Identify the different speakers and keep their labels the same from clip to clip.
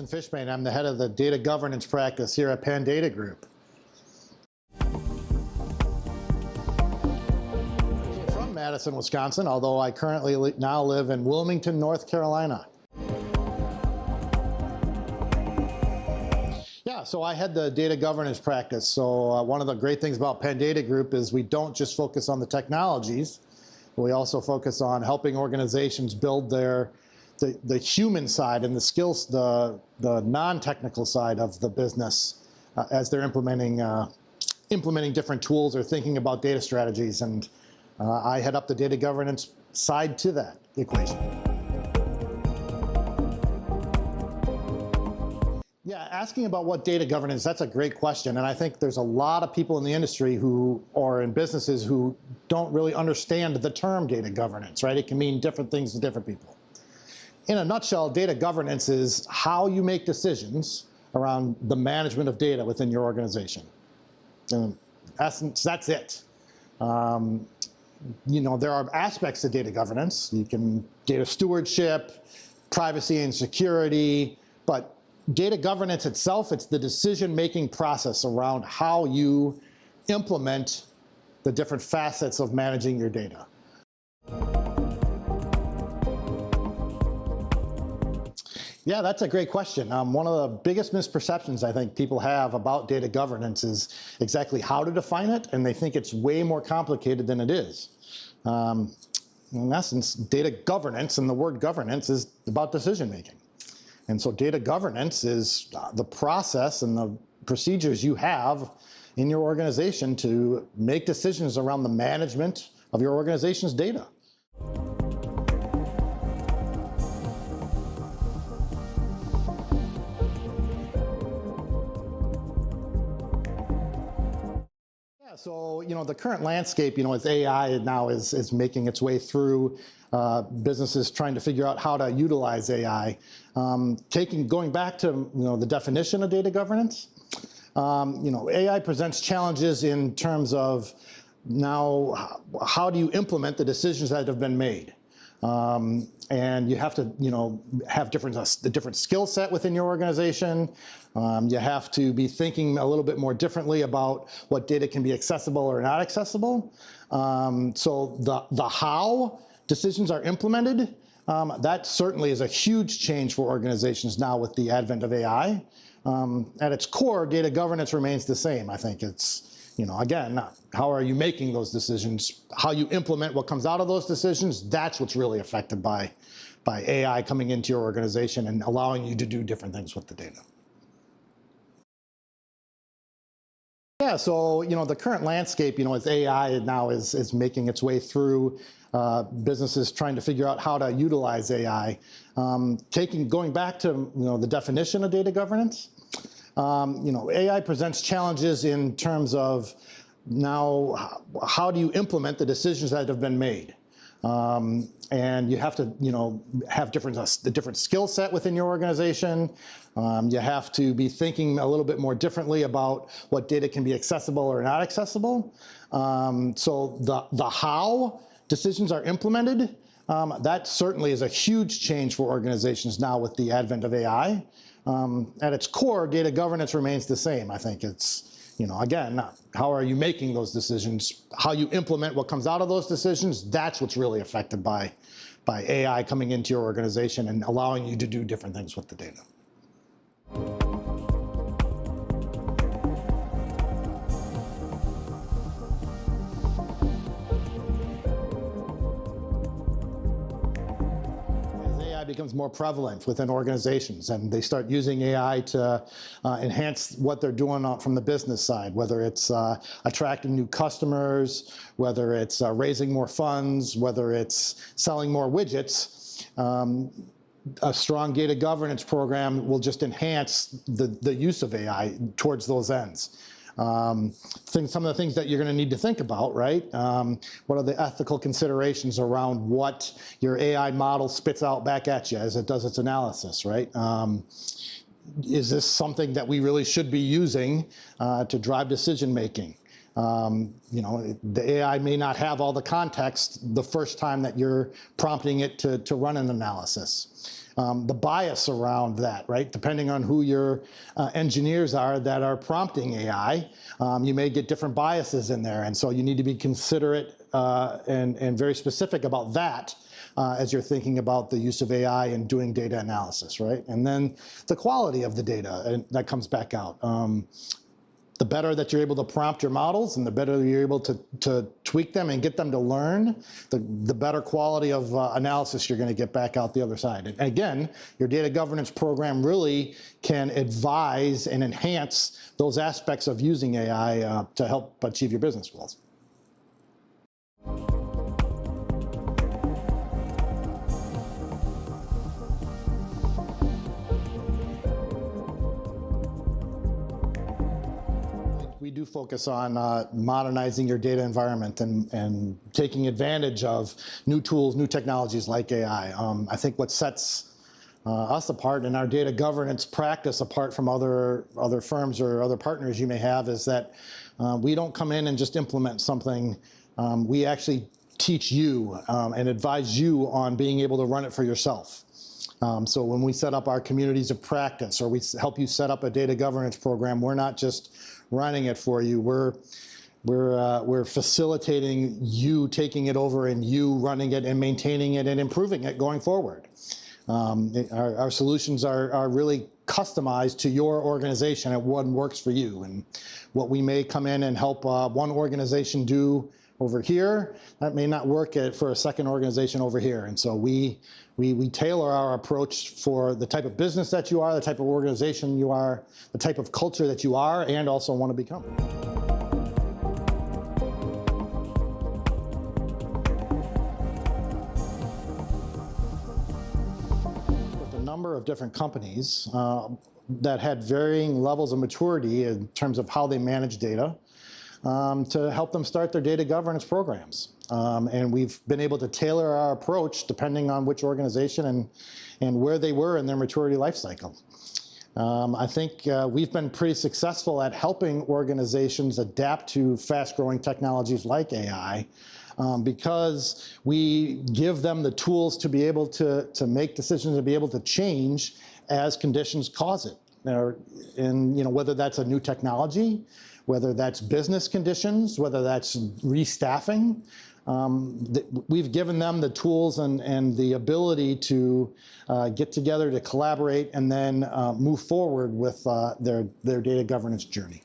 Speaker 1: Fishbain. I'm the head of the data governance practice here at Pandata Group. From Madison, Wisconsin, although I currently now live in Wilmington, North Carolina. Yeah, so I head the data governance practice. So one of the great things about Pandata Group is we don't just focus on the technologies, but we also focus on helping organizations build the human side and the skills, the non-technical side of the business as they're implementing different tools or thinking about data strategies. And I head up the data governance side to that equation. Yeah, asking about what data governance, that's a great question. And I think there's a lot of people in the industry or in businesses who don't really understand the term data governance, right? It can mean different things to different people. In a nutshell, data governance is how you make decisions around the management of data within your organization. In essence, that's it. There are aspects to data governance. Data stewardship, privacy and security, but data governance itself, it's the decision-making process around how you implement the different facets of managing your data. Yeah, that's a great question. One of the biggest misperceptions I think people have about data governance is exactly how to define it, and they think it's way more complicated than it is. In essence, data governance, and the word governance is about decision-making. And so data governance is the process and the procedures you have in your organization to make decisions around the management of your organization's data. So, the current landscape, as AI now is making its way through businesses trying to figure out how to utilize AI. Going back to, the definition of data governance, AI presents challenges in terms of now, how do you implement the decisions that have been made? And you have to, have the different skill set within your organization. You have to be thinking a little bit more differently about what data can be accessible or not accessible. So the how decisions are implemented, that certainly is a huge change for organizations now with the advent of AI. At its core, data governance remains the same. I think it's, again, how are you making those decisions? How you implement what comes out of those decisions, that's what's really affected by AI coming into your organization and allowing you to do different things with the data. Yeah, so, the current landscape, as AI now is making its way through businesses trying to figure out how to utilize AI. Going back to, the definition of data governance, AI presents challenges in terms of now, how do you implement the decisions that have been made? And you have to, have the different skill set within your organization. You have to be thinking a little bit more differently about what data can be accessible or not accessible. So the how decisions are implemented, that certainly is a huge change for organizations now with the advent of AI. At its core, data governance remains the same. I think it's, again, how are you making those decisions? How you implement what comes out of those decisions, that's what's really affected by AI coming into your organization and allowing you to do different things with the data. Becomes more prevalent within organizations and they start using AI to enhance what they're doing from the business side, whether it's attracting new customers, whether it's raising more funds, whether it's selling more widgets. A strong data governance program will just enhance the use of AI towards those ends. Some of the things that you're going to need to think about, right? What are the ethical considerations around what your AI model spits out back at you as it does its analysis, right? Is this something that we really should be using to drive decision making? The AI may not have all the context the first time that you're prompting it to run an analysis. the bias around that, right? Depending on who your engineers are that are prompting AI, you may get different biases in there. And so you need to be considerate and very specific about that as you're thinking about the use of AI and doing data analysis, right? And then the quality of the data that comes back out. The better that you're able to prompt your models and the better you're able to tweak them and get them to learn, the better quality of analysis you're going to get back out the other side. And again, your data governance program really can advise and enhance those aspects of using AI to help achieve your business goals. We do focus on modernizing your data environment and taking advantage of new tools, new technologies like AI. I think what sets us apart in our data governance practice, apart from other firms or other partners you may have, is that we don't come in and just implement something. We actually teach you and advise you on being able to run it for yourself. So when we set up our communities of practice or we help you set up a data governance program, we're not just running it for you. We're facilitating you taking it over and you running it and maintaining it and improving it going forward. Our solutions are really customized to your organization and what works for you. And what we may come in and help one organization do over here, that may not work for a second organization over here. And so we tailor our approach for the type of business that you are, the type of organization you are, the type of culture that you are, and also want to become. With a number of different companies that had varying levels of maturity in terms of how they manage data, to help them start their data governance programs. And we've been able to tailor our approach depending on which organization and where they were in their maturity life cycle. I think we've been pretty successful at helping organizations adapt to fast-growing technologies like AI because we give them the tools to be able to make decisions and be able to change as conditions cause it. And whether that's a new technology, whether that's business conditions, whether that's restaffing, we've given them the tools and the ability to get together to collaborate and then move forward with their data governance journey.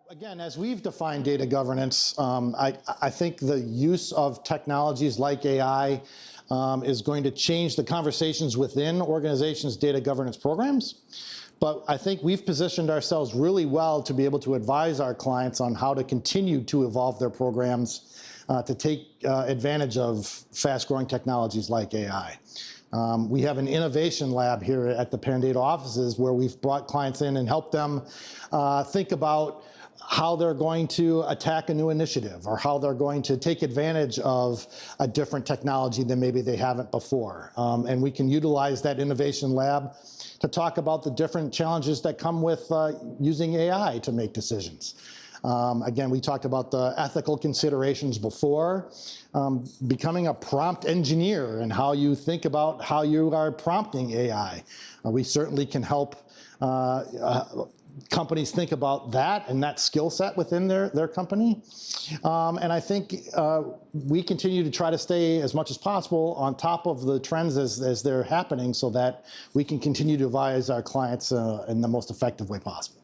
Speaker 1: Again, as we've defined data governance, I think the use of technologies like AI is going to change the conversations within organizations' data governance programs. But I think we've positioned ourselves really well to be able to advise our clients on how to continue to evolve their programs to take advantage of fast-growing technologies like AI. We have an innovation lab here at the Pandata offices where we've brought clients in and helped them think about how they're going to attack a new initiative or how they're going to take advantage of a different technology than maybe they haven't before. And we can utilize that innovation lab to talk about the different challenges that come with using AI to make decisions. Again, we talked about the ethical considerations before, becoming a prompt engineer and how you think about how you are prompting AI. We certainly can help companies think about that and that skill set within their company. And I think we continue to try to stay as much as possible on top of the trends as they're happening so that we can continue to advise our clients in the most effective way possible.